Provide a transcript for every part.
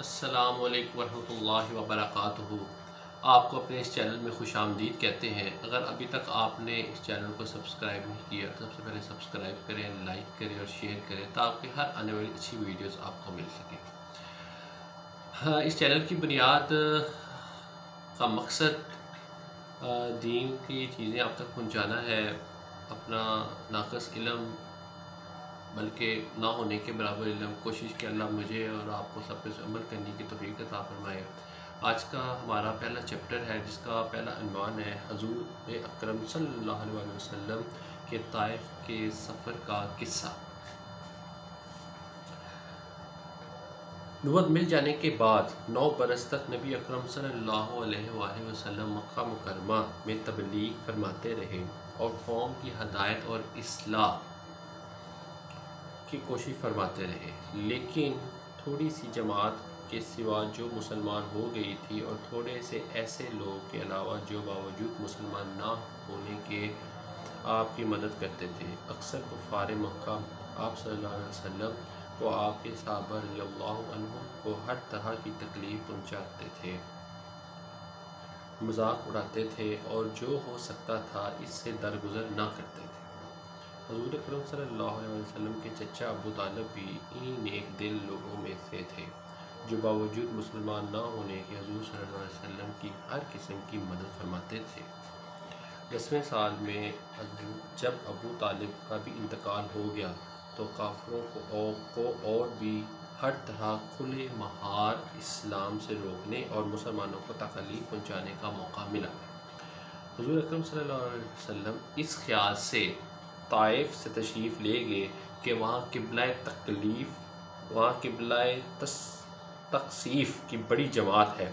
السلام علیکم ورحمۃ اللہ وبرکاتہ۔ آپ کو اپنے اس چینل میں خوش آمدید کہتے ہیں۔ اگر ابھی تک آپ نے اس چینل کو سبسکرائب نہیں کیا تو سب سے پہلے سبسکرائب کریں، لائک کریں اور شیئر کریں تاکہ ہر آنے والی اچھی ویڈیوز آپ کو مل سکیں۔ اس چینل کی بنیاد کا مقصد دین کی چیزیں آپ تک پہنچانا ہے، اپنا ناقص علم بلکہ نہ ہونے کے برابر علم کوشش کہ اللہ مجھے اور آپ کو سب پر عمل کرنے کی توفیق عطا فرمائے۔ آج کا ہمارا پہلا چیپٹر ہے جس کا پہلا عنوان ہے حضور اکرم صلی اللہ علیہ وسلم کے طائف کے سفر کا قصہ۔ نبوت مل جانے کے بعد 9 برس تک نبی اکرم صلی اللہ علیہ وآلہ وسلم مکہ مکرمہ میں تبلیغ فرماتے رہے اور قوم کی ہدایت اور اصلاح کی کوشش فرماتے رہے، لیکن تھوڑی سی جماعت کے سوا جو مسلمان ہو گئی تھی اور تھوڑے سے ایسے لوگ کے علاوہ جو باوجود مسلمان نہ ہونے کے آپ کی مدد کرتے تھے، اکثر کفار مکہ آپ صلی اللہ علیہ وسلم کو آپ کے صحابہ رضی اللہ عنہ کو ہر طرح کی تکلیف پہنچاتے تھے، مذاق اڑاتے تھے اور جو ہو سکتا تھا اس سے درگزر نہ کرتے تھے۔ حضور اکرم صلی اللہ علیہ وسلم کے چچا ابو طالب بھی انہی نیک دل لوگوں میں سے تھے جو باوجود مسلمان نہ ہونے کے حضور صلی اللہ علیہ وسلم کی ہر قسم کی مدد فرماتے تھے۔ 10ویں سال میں جب ابو طالب کا بھی انتقال ہو گیا تو کافروں کو اور بھی ہر طرح کھلے مہار اسلام سے روکنے اور مسلمانوں کو تکلیف پہنچانے کا موقع ملا۔ حضور اکرم صلی اللہ علیہ وسلم اس خیال سے طائف سے تشریف لے گئے کہ وہاں قبلہ تقصیف کی بڑی جماعت ہے،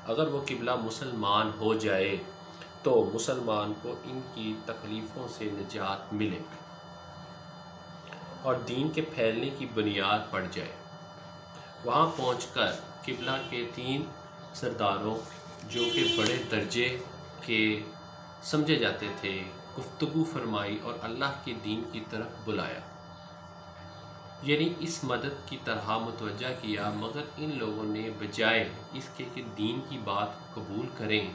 اگر وہ قبلہ مسلمان ہو جائے تو مسلمان کو ان کی تکلیفوں سے نجات ملے اور دین کے پھیلنے کی بنیاد پڑ جائے۔ وہاں پہنچ کر قبلہ کے 3 سرداروں جو کہ بڑے درجے کے سمجھے جاتے تھے گفتگو فرمائی اور اللہ کے دین کی طرف بلایا، یعنی اس مدد کی طرح متوجہ کیا، مگر ان لوگوں نے بجائے اس کے کہ دین کی بات قبول کریں،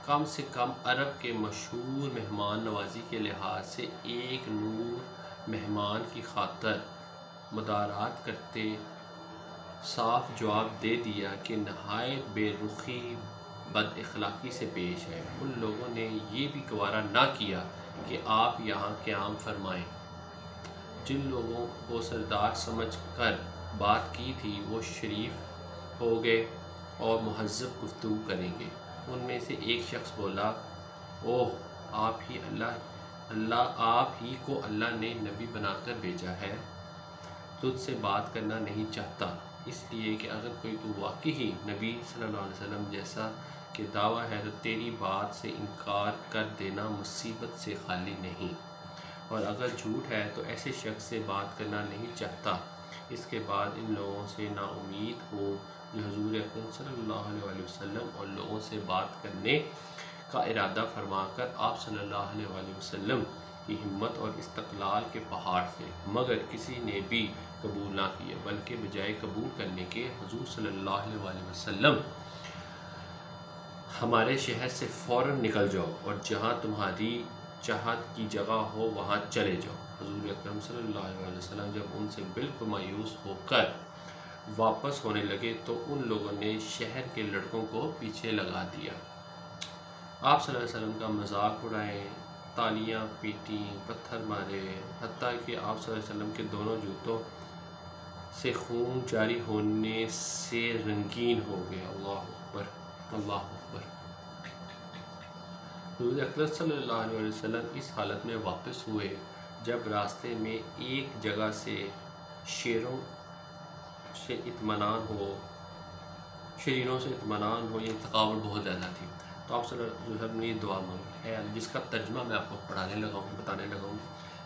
کم سے کم عرب کے مشہور مہمان نوازی کے لحاظ سے ایک نور مہمان کی خاطر مدارات کرتے صاف جواب دے دیا کہ نہایت بے رخی بد اخلاقی سے پیش ہے۔ ان لوگوں نے یہ بھی گوارا نہ کیا کہ آپ یہاں قیام فرمائیں۔ جن لوگوں کو سردار سمجھ کر بات کی تھی وہ شریف ہو گئے اور مہذب گفتگو کریں گے۔ ان میں سے ایک شخص بولا، اوہ آپ ہی کو اللہ نے نبی بنا کر بھیجا ہے، تجھ سے بات کرنا نہیں چاہتا، اس لیے کہ اگر کوئی تو واقعی نبی صلی اللہ علیہ وسلم جیسا کہ دعویٰ ہے تو تیری بات سے انکار کر دینا مصیبت سے خالی نہیں، اور اگر جھوٹ ہے تو ایسے شخص سے بات کرنا نہیں چاہتا۔ اس کے بعد ان لوگوں سے نا امید ہو جو حضور اکرم صلی اللہ علیہ وسلم اور لوگوں سے بات کرنے کا ارادہ فرما کر آپ صلی اللہ علیہ وسلم کی ہمت اور استقلال کے پہاڑ تھے، مگر کسی نے بھی قبول نہ کیا، بلکہ بجائے قبول کرنے کے حضور صلی اللہ علیہ وسلم ہمارے شہر سے فوراً نکل جاؤ اور جہاں تمہاری چاہت کی جگہ ہو وہاں چلے جاؤ۔ حضور اکرم صلی اللہ علیہ وسلم جب ان سے بالکل مایوس ہو کر واپس ہونے لگے تو ان لوگوں نے شہر کے لڑکوں کو پیچھے لگا دیا، آپ صلی اللہ علیہ وسلم کا مذاق اڑائے، تالیاں پیٹیں، پتھر مارے، حتیٰ کہ آپ صلی اللہ علیہ وسلم کے دونوں جوتوں سے خون جاری ہونے سے رنگین ہو گئے۔ اللہ اکبر، اللہ اکبر۔ حضور اکرم صلی اللہ علیہ وسلم اس حالت میں واپس ہوئے جب راستے میں ایک جگہ سے شیروں سے اطمینان ہو، یہ تھکاوٹ بہت زیادہ تھی، تو آپ صلی اللہ علیہ وسلم نے یہ دعا مانگی، جس کا ترجمہ میں آپ کو بتانے لگا ہوں۔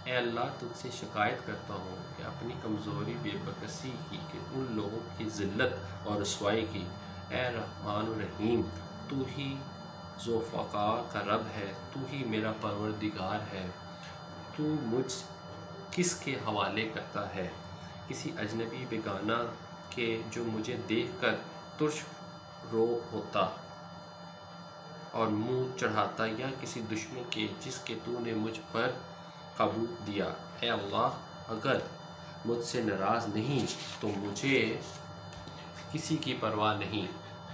اے اللہ، تجھ سے شکایت کرتا ہوں کہ اپنی کمزوری بے بکسی کی کہ ان لوگوں کی ذلت اور رسوائی کی۔ اے رحمان الرحیم، تو ہی ذوالفقار کا رب ہے، تو ہی میرا پروردگار ہے، تو مجھ کس کے حوالے کرتا ہے؟ کسی اجنبی بیگانہ کہ جو مجھے دیکھ کر ترش رو ہوتا اور منہ چڑھاتا، یا کسی دشمن کے جس کے تو نے مجھ پر قابو دیا۔ اے اللہ، اگر مجھ سے ناراض نہیں تو مجھے کسی کی پرواہ نہیں،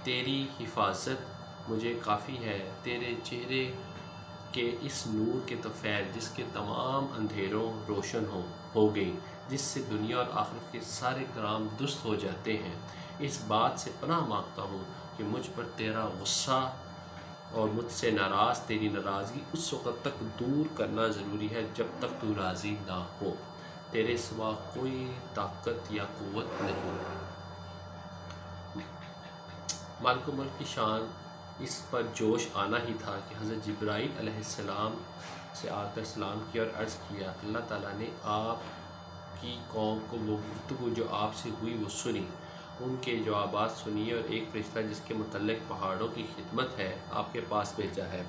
تیری حفاظت مجھے کافی ہے۔ تیرے چہرے کے اس نور کے طفیل جس کے تمام اندھیروں روشن ہو گئی، جس سے دنیا اور آخرت کے سارے کام درست ہو جاتے ہیں، اس بات سے پناہ مانگتا ہوں کہ مجھ پر تیرا غصہ اور مجھ سے ناراض تیری ناراضگی اس وقت تک دور کرنا ضروری ہے جب تک تو راضی نہ ہو۔ تیرے سوا کوئی طاقت یا قوت نہیں۔ مالک و ملک کی شان اس پر جوش آنا ہی تھا کہ حضرت جبرائیل علیہ السلام سے آ کر سلام کیا اور عرض کیا، اللہ تعالیٰ نے آپ کی قوم کو وہ گفتگو جو آپ سے ہوئی وہ سنی، ان کے جوابات سنیے، اور ایک فرشتہ جس کے متعلق پہاڑوں کی خدمت ہے آپ کے پاس بھیجا ہے،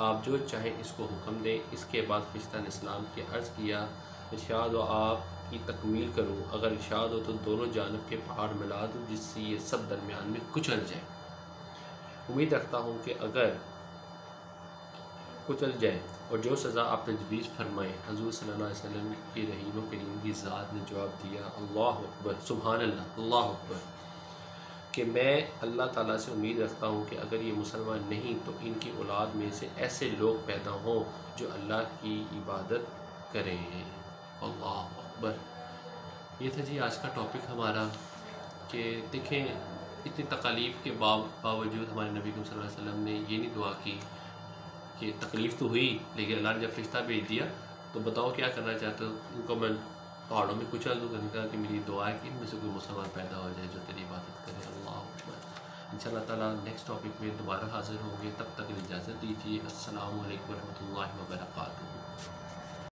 آپ جو چاہیں اس کو حکم دیں۔ اس کے بعد فرشتہ نے سلام کیا، عرض کیا، ارشاد ہو آپ کی تکمیل کروں، اگر ارشاد ہو تو دونوں جانب کے پہاڑ ملا دوں جس سے یہ سب درمیان میں کچل جائے۔ امید رکھتا ہوں کہ اگر کچل جائے، اور جو سزا آپ تجویز فرمائیں۔ حضور صلی اللہ علیہ وسلم کی رحیم و کریم کی ذات نے جواب دیا، اللہ اکبر، سبحان اللہ، اللہ اکبر، کہ میں اللہ تعالیٰ سے امید رکھتا ہوں کہ اگر یہ مسلمان نہیں تو ان کی اولاد میں سے ایسے لوگ پیدا ہوں جو اللہ کی عبادت کریں۔ اللہ اکبر۔ یہ تھا جی آج کا ٹاپک ہمارا، کہ دیکھیں اتنی تکالیف کے باوجود ہمارے نبی صلی اللہ علیہ وسلم نے یہ نہیں دعا کی کہ تکلیف تو ہوئی، لیکن اللہ نے جب فرشتہ بھیج دیا تو بتاؤ کیا کرنا چاہتے ہو، ان کو میں پہاڑوں میں کچل دوں۔ کہا کہ میری دعا ہے کہ ان میں سے کوئی مسلمان پیدا ہو جائے جو تیری عبادت کرے۔ اللہ اکبر۔ انشاءاللہ تعالیٰ نیکسٹ ٹاپک میں دوبارہ حاضر ہوں گے، تب تک اجازت دیجیے۔ السلام علیکم ورحمۃ اللہ وبرکاتہ۔